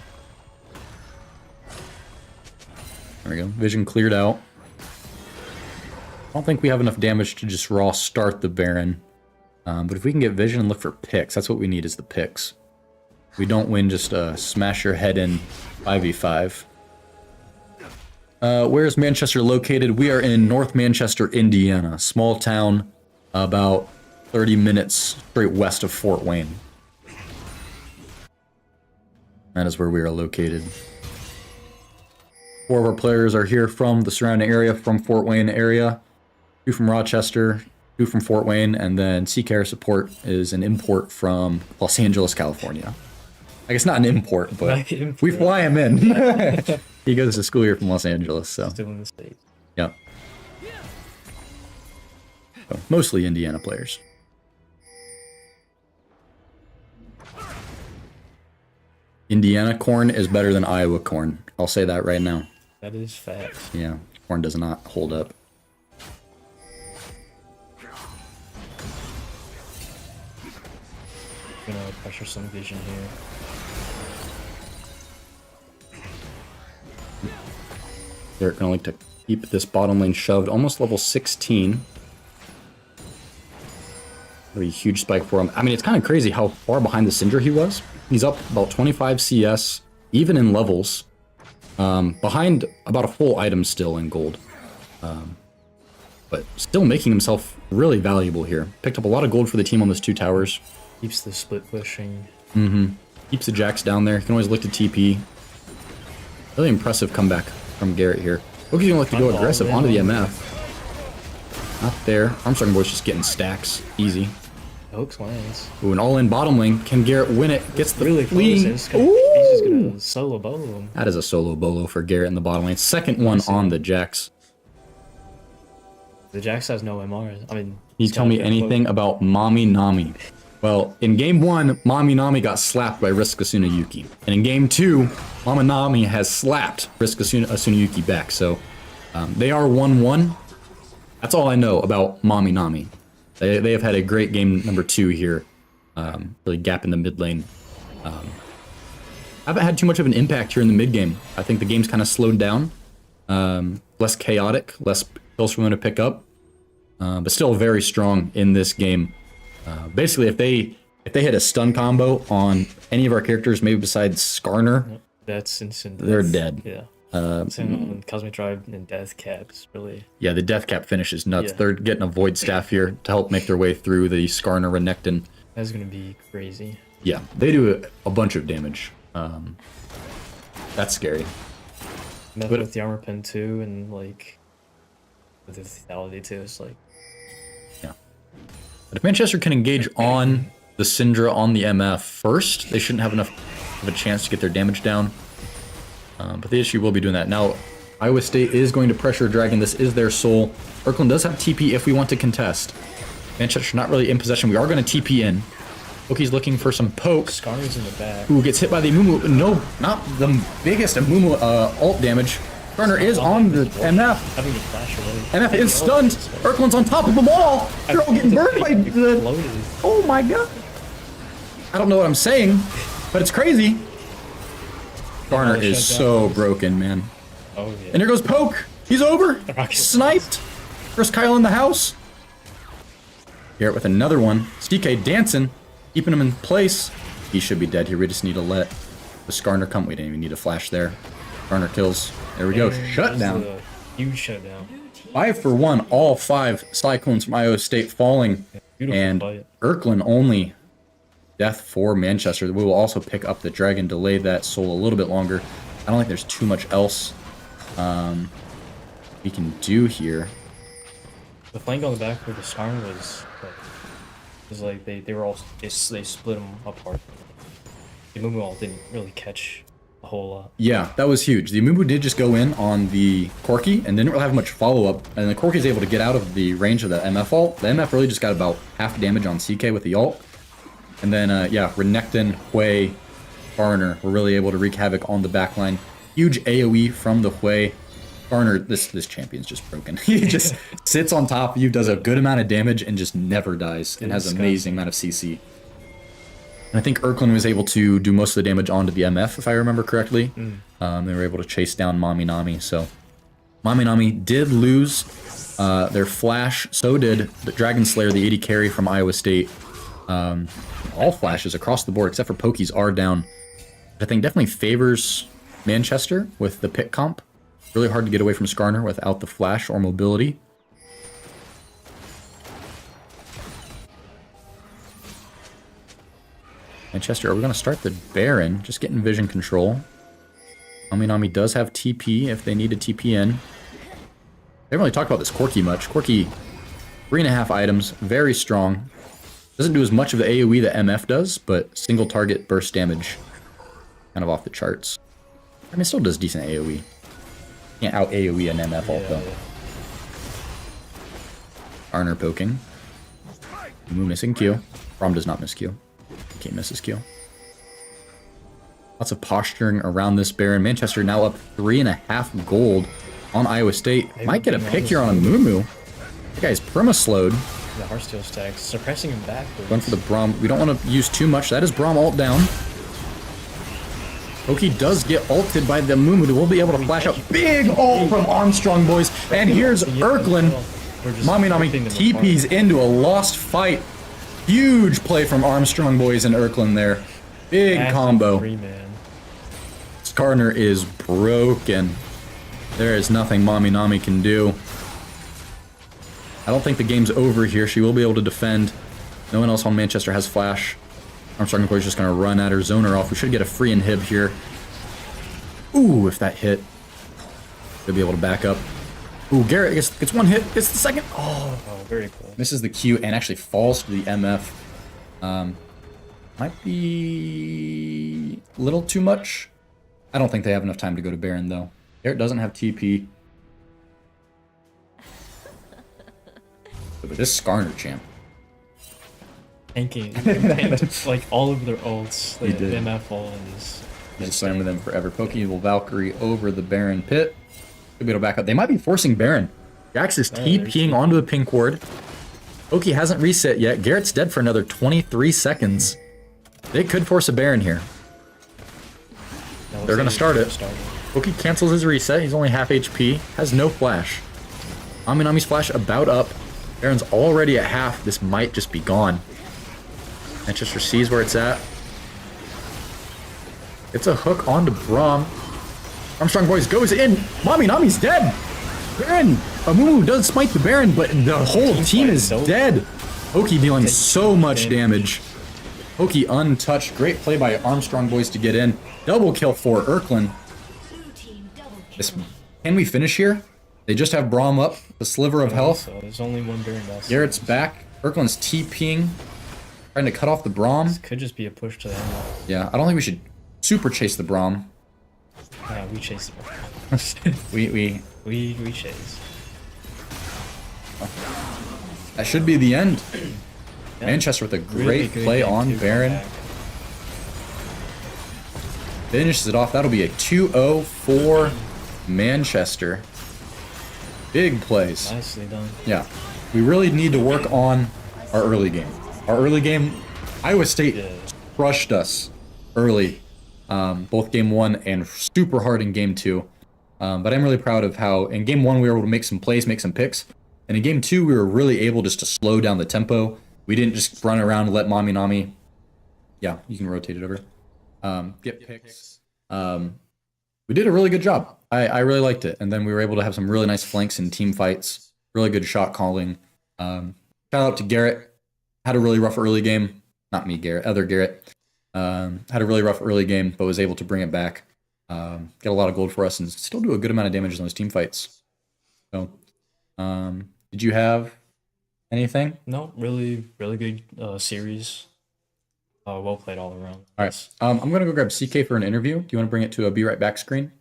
There we go. Vision cleared out. I don't think we have enough damage to just raw start the Baron. But if we can get vision and look for picks, that's what we need is the picks. We don't win, just smash your head in 5v5. Where is Manchester located? We are in North Manchester, Indiana. Small town, about 30 minutes straight west of Fort Wayne. That is where we are located. 4 of our players are here from the surrounding area, from Fort Wayne area. 2 from Rochester, 2 from Fort Wayne, and then CCare support is an import from Los Angeles, California. I guess not an import, but we fly him in. He goes to school here from Los Angeles, so. Still in the States. Yep. So, mostly Indiana players. Indiana corn is better than Iowa corn. I'll say that right now. That is fact. Yeah, corn does not hold up. I'm gonna pressure some vision here. They're gonna like to keep this bottom lane shoved, almost level 16. Very huge spike for him. I mean, it's kind of crazy how far behind the Syndra he was. He's up about 25 CS, even in levels. Behind about a full item still in gold. But still making himself really valuable here. Picked up a lot of gold for the team on those 2 towers. Keeps the split pushing. Keeps the Jax down there. Can always look to TP. Really impressive comeback from Garrett here. Loki's gonna look to go aggressive onto the MF. Not there. Armstrong Boy's just getting stacks. Easy. Hooks lands. Ooh, an all-in bottom lane. Can Garrett win it? Gets the Really flee. close. He's just gonna solo bolo him. That is a solo bolo for Garrett in the bottom lane. Second one on the Jax. The Jax has no MR. I mean, Can you tell me anything about Mami Nami? Well, in game 1, Mami Nami got slapped by Risk Asuna Yuki. And in game 2, Mama Nami has slapped Risk Asuna Yuki back. So they are 1-1. That's all I know about Mami Nami. They have had a great game number 2 here. Really gap in the mid lane. Haven't had too much of an impact here in the mid game. I think the game's kind of slowed down. Less chaotic, less kills for them to pick up. But still very strong in this game. Basically, if they hit a stun combo on any of our characters, maybe besides Skarner, that's instant. they're dead. Yeah. Cosmic Drive and Death Caps really. Yeah, the Death Cap finish is nuts. Yeah. They're getting a Void Staff here to help make their way through the Skarner Renekton. That's gonna be crazy. Yeah, they do a bunch of damage. That's scary. Met with the armor pen too, and like with the lethality too. It's like. But if Manchester can engage on the Syndra on the MF first, they shouldn't have enough of a chance to get their damage down. But the issue will be doing that. Now, Iowa State is going to pressure Dragon. This is their soul. Urkelin does have TP if we want to contest. Manchester not really in possession. We are going to TP in. Loki's looking for some poke. Skarner's in the back. Who gets hit by the Amumu. No, not the biggest Amumu ult damage. Skarner is on the MF. Having to flash away. MF is stunned. Urkelin's on top of them all. They're all getting burned by the... Oh my god. I don't know what I'm saying, but it's crazy. Skarner is so broken, man. Oh yeah. And here goes Poke. He's over. Sniped. First Kyle in the house. Garrett with another one. STK dancing, keeping him in place. He should be dead here. We just need to let the Skarner come. We didn't even need a flash there. Skarner kills. There we go. Shutdown. Huge shutdown. 5 for 1. All 5 Cyclones from Iowa State falling. Beautiful And fight. Urkelin only death for Manchester. We will also pick up the Dragon, delay that soul a little bit longer. I don't think there's too much else we can do here. The flank on the back where the Skarner was like they were all they split them apart. The Mumu all didn't really catch a whole lot. Yeah, that was huge. The Amumu did just go in on the Corki and didn't really have much follow-up. And the Corki is able to get out of the range of the MF ult. The MF really just got about half damage on CK with the ult. And then, yeah, Renekton, Hui, Skarner were really able to wreak havoc on the backline. Huge AoE from the Hui. Skarner, this champion's just broken. He just sits on top of you, does a good amount of damage, and just never dies. And has an amazing amount of CC. And I think Urkelin was able to do most of the damage onto the MF, if I remember correctly. They were able to chase down Mami Nami. So Mami Nami did lose their flash. So did the Dragon Slayer, the 80 carry from Iowa State. All flashes across the board, except for Poke's are down. I think definitely favors Manchester with the pick comp. Really hard to get away from Skarner without the flash or mobility. Manchester, are we going to start the Baron? Just getting vision control. Nami does have TP if they need a TP in. They haven't really talked about this Corki much. Corki, 3.5 items, very strong. Doesn't do as much of the AoE that MF does, but single target burst damage. Kind of off the charts. I mean, it still does decent AoE. Can't out AoE an MF ult though. Arner poking. Moo missing Q. Braum does not miss Q. Can't miss his Q. Lots of posturing around this Baron. Manchester now up 3.5 gold on Iowa State. Might get a pick here on a Moo. That guy's perma-slowed. The Heartsteel stacks, suppressing him backwards. Going for the Braum. We don't want to use too much. That is Braum ult down. Oki does get ulted by the Moo. We'll be able to flash out. Big ult from Armstrong boys. And here's Erklin. Nami TP's into a lost fight. Huge play from Armstrong boys and Erklin there. Big combo. Skarner is broken. There is nothing Nami can do. I don't think the game's over here. She will be able to defend. No one else on Manchester has flash. Armstrong boys just going to run at her, zone her off. We should get a free inhib here. Ooh, if that hit. Should be able to back up. Ooh, Garrett gets one hit. Gets the second. Oh, very cool. Misses the Q and actually falls to the MF. Might be a little too much. I don't think they have enough time to go to Baron, though. Garrett doesn't have TP. But this Skarner champ. Tanking. Like all of their ults. Like the MF ult and his... Just slam with them forever. Poke will Valkyrie over the Baron pit. Could be able to back up. They might be forcing Baron. Jax is TPing onto the pink ward. Poke hasn't reset yet. Garrett's dead for another 23 seconds. They could force a Baron here. They're going to start it. Poke cancels his reset. He's only half HP. Has no flash. Nami's flash about up. Baron's already at half. This might just be gone. Manchester sees where it's at. It's a hook onto Braum. Armstrong boys goes in. Nami's dead. Baron. Amumu does smite the Baron, but the whole team is dead. Poke dealing so much damage. Poke untouched. Great play by Armstrong boys to get in. Double kill for Erklin. Can we finish here? They just have Braum up, the sliver of health. So there's only one Baron left. Garrett's back. Erklin's TPing, trying to cut off the Braum. This could just be a push to the end. Yeah, I don't think we should super chase the Braum. Yeah, we chase the Braum. we chase. That should be the end. Yeah. Manchester with a great play on Baron. Finishes it off. That'll be a 2-0 for Manchester. Big plays. Nicely done. Yeah. We really need to work on our early game. Our early game, Iowa State crushed us early. Both game 1 and super hard in game 2. But I'm really proud of how in game 1 we were able to make some plays, make some picks. And in game 2 we were really able just to slow down the tempo. We didn't just run around and let Nami. Yeah, you can rotate it over. Get picks. We did a really good job. I really liked it. And then we were able to have some really nice flanks and team fights. Really good shot calling. Shout out to Garrett. Had a really rough early game. Not me, Garrett. Other Garrett. Had a really rough early game, but was able to bring it back. Get a lot of gold for us and still do a good amount of damage in those team fights. So, did you have anything? No, really good series. Well played all around. All right. I'm going to go grab CK for an interview. Do you want to bring it to a Be Right Back screen?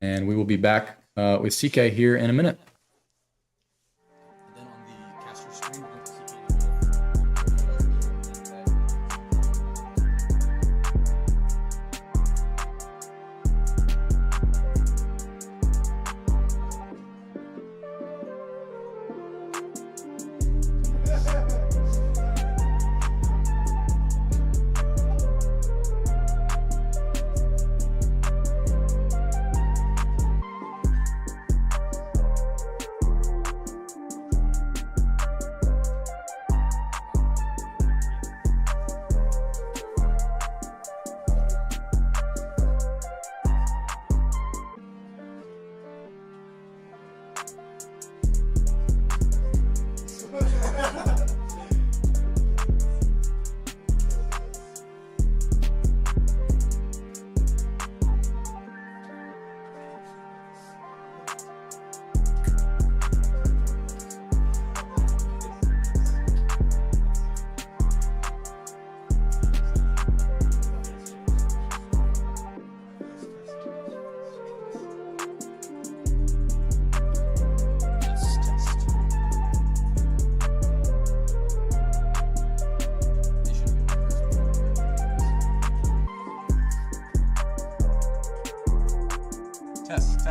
And we will be back with CK here in a minute.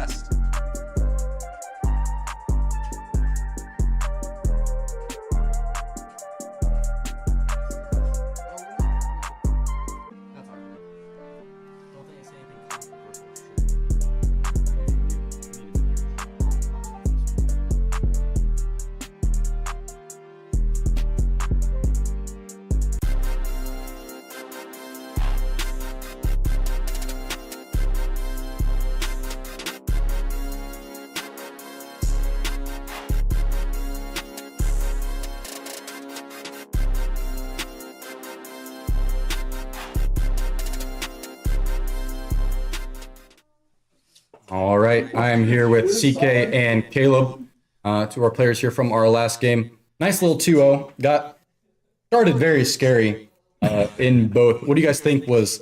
fast. All right, I am here with CK and Caleb, two of our players here from our last game. Nice little 2-0. Got started very scary in both. What do you guys think was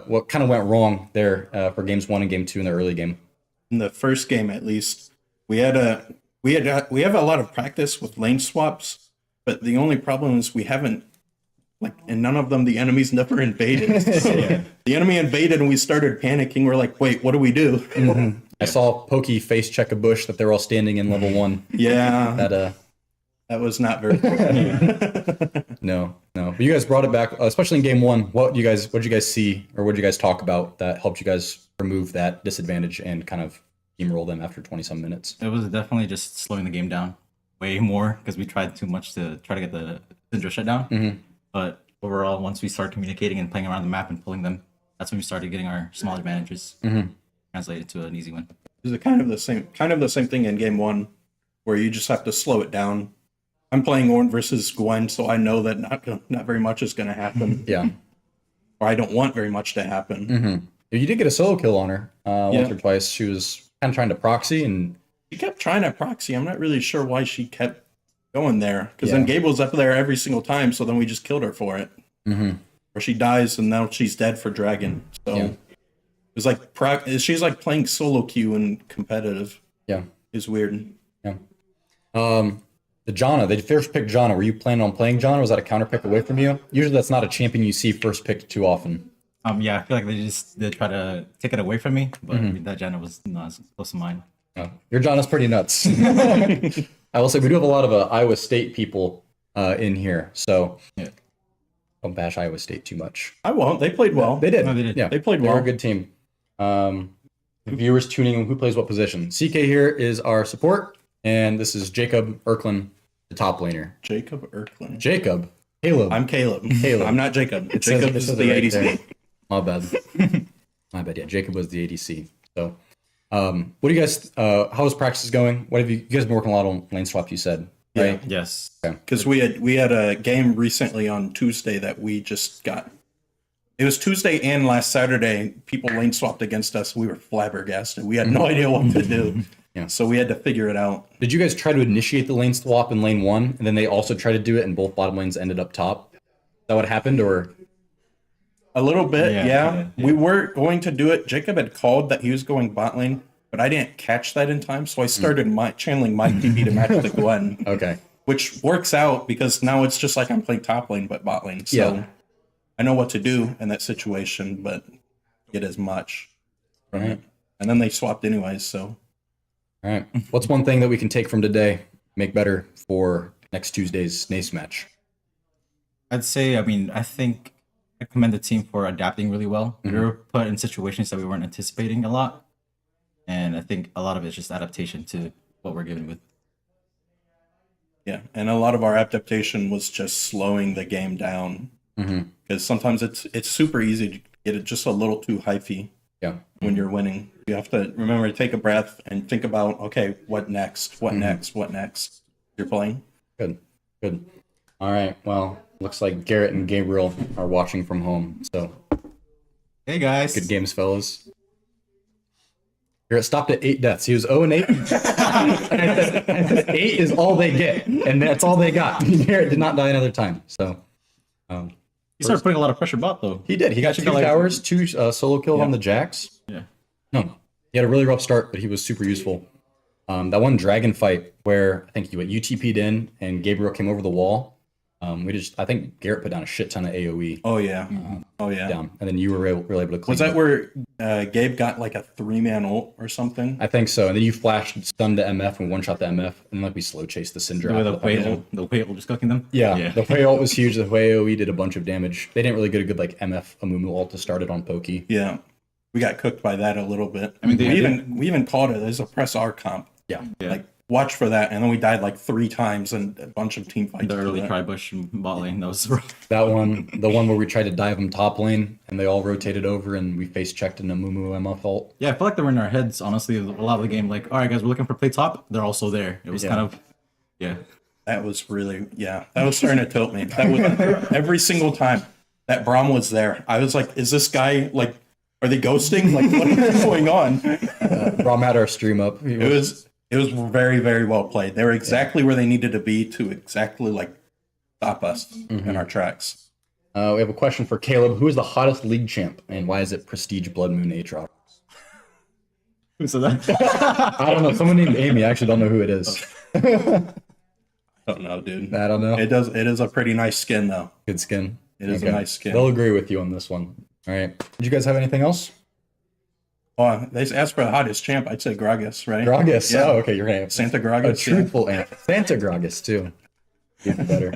what kind of went wrong there for games 1 and game 2 in the early game? In the first game, at least, we have a lot of practice with lane swaps, but the only problem is we haven't, like, in none of them the enemies never invaded. So the enemy invaded and we started panicking. We're like, wait, what do we do? I saw Pokey face check a bush that they're all standing in level 1. Yeah, That was not very good. no. But you guys brought it back, especially in game 1. What did you guys see, or what did you guys talk about that helped you guys remove that disadvantage and kind of steamroll them after 20-some minutes? It was definitely just slowing the game down way more because we tried too much to try to get the Syndra shutdown. But overall, once we started communicating and playing around the map and pulling them, that's when we started getting our small advantages translated to an easy win. It was kind of the same thing in game 1, where you just have to slow it down. I'm playing Ornn versus Gwen, so I know that not very much is going to happen. Yeah. Or I don't want very much to happen. You did get a solo kill on her once or twice. She was kind of trying to proxy, and She kept trying to proxy. I'm not really sure why she kept going there, because then Gabe was up there every single time, so then we just killed her for it. Or she dies and now she's dead for Dragon. So it was like she's like playing solo queue and competitive. Yeah. It's weird. Yeah. The Janna, they first picked Janna. Were you planning on playing Janna? Was that a counter pick away from you? Usually that's not a champion you see first picked too often. Yeah, I feel like they try to take it away from me, but I mean, that Janna was not as close to mine. Oh, your Janna's pretty nuts. I will say we do have a lot of Iowa State people in here, so don't bash Iowa State too much. I won't. They played well. They did. No, they did. Yeah, They played They're well. a good team. The viewers tuning in, who plays what position? CK here is our support, and this is Jacob Erklin, the top laner. Jacob Erklin. Jacob. Caleb. I'm Caleb. Caleb. I'm not Jacob. It Jacob says is it the right ADC. there. My bad. My bad. Yeah, Jacob was the ADC. So, what do you guys? How is practice going? What have you guys been working a lot on lane swap? You said, right? Yes. Because we had a game recently on Tuesday that we just got. It was Tuesday and last Saturday. People lane swapped against us. We were flabbergasted. We had no idea what to do. Yeah. So we had to figure it out. Did you guys try to initiate the lane swap in lane 1, and then they also tried to do it, and both bottom lanes ended up top? Is that what happened, or? A little bit, Yeah, yeah. yeah. We were going to do it. Jacob had called that he was going bot lane, but I didn't catch that in time, so I started channeling my TP to match the Gwen, Okay. which works out because now it's just like I'm playing top lane but bot lane. So Yeah. I know what to do in that situation, but get as much. Right. And then they swapped anyways, so All right. What's one thing that we can take from today, make better for next Tuesday's NACE match? I'd say, I think I commend the team for adapting really well. We were put in situations that we weren't anticipating a lot. And I think a lot of it's just adaptation to what we're given with. yeah. And a lot of our adaptation was just slowing the game down. Because sometimes it's super easy to get it just a little too hyphy Yeah. when you're winning. You have to remember to take a breath and think about, okay, what next? What next? What next? You're playing. Good. Good. All right. Well, looks like Garrett and Gabriel are watching from home. So Hey guys. good games, fellas. Garrett stopped at 8 deaths. He was 0 and 8. And I said 8 is all they get, and that's all they got. Garrett did not die another time. So You started putting a lot of pressure bot though. he did. He got 2 towers, 2 solo kills on the Jax. Yeah. No, he had a really rough start, but he was super useful. That one dragon fight where I think you UTP'd in and Gabriel came over the wall. I think Garrett put down a shit ton of AoE Oh yeah. down, and then you were able to clean. Was that up. where Gabe got like a 3-man ult or something? I think so. And then you flashed stun to MF and one shot the MF, and like we slow chased the Syndra. The way ult just cooking them. Yeah, the Hwei ult was huge. The Hwei AoE did a bunch of damage. They didn't really get a good like MF Amumu ult to start it on Pokey. Yeah. We got cooked by that a little bit. I mean, we even called it as a press R comp. Yeah. Like watch for that, and then we died like 3 times and a bunch of team fights. The for early that. Tri-Bush and bot lane, that was rough. That one, the one where we tried to dive them top lane, and they all rotated over, and we face checked in Amumu MF ult. Yeah, I feel like they were in our heads, honestly, a lot of the game. Like, all right, guys, we're looking for play top. They're also there. It was kind of, yeah. That was really, that was starting to tilt me. That was every single time that Braum was there. I was like, is this guy like, are they ghosting? Like, what is going on? Rom had our stream up. It was very, very well played. They were exactly where they needed to be to exactly like stop us in our tracks. We have a question for Caleb. Who is the hottest league champ, and why is it Prestige Blood Moon Aatrox? Who said that? I don't know. Someone named Amy. I actually don't know who it is. I don't know, dude. I don't know. It is a pretty nice skin though. Good skin. It is a nice skin. They'll agree with you on this one. All right. Did you guys have anything else? Oh, they asked for the hottest champ. I'd say Gragas, right? Gragas. Yeah. Oh, okay. You're gonna have Santa a Gragas. truthful answer. Santa Gragas too. Even better.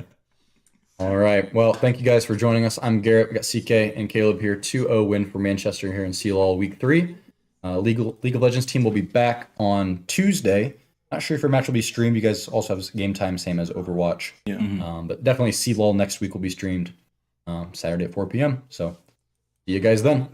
All right. Well, thank you guys for joining us. I'm Garrett. We got CK and Caleb here. 2-0 win for Manchester here in CLoL Week 3. League of Legends team will be back on Tuesday. Not sure if your match will be streamed. You guys also have game time, same as Overwatch. Yeah. But definitely CLoL next week will be streamed Saturday at 4 p.m. So see you guys then.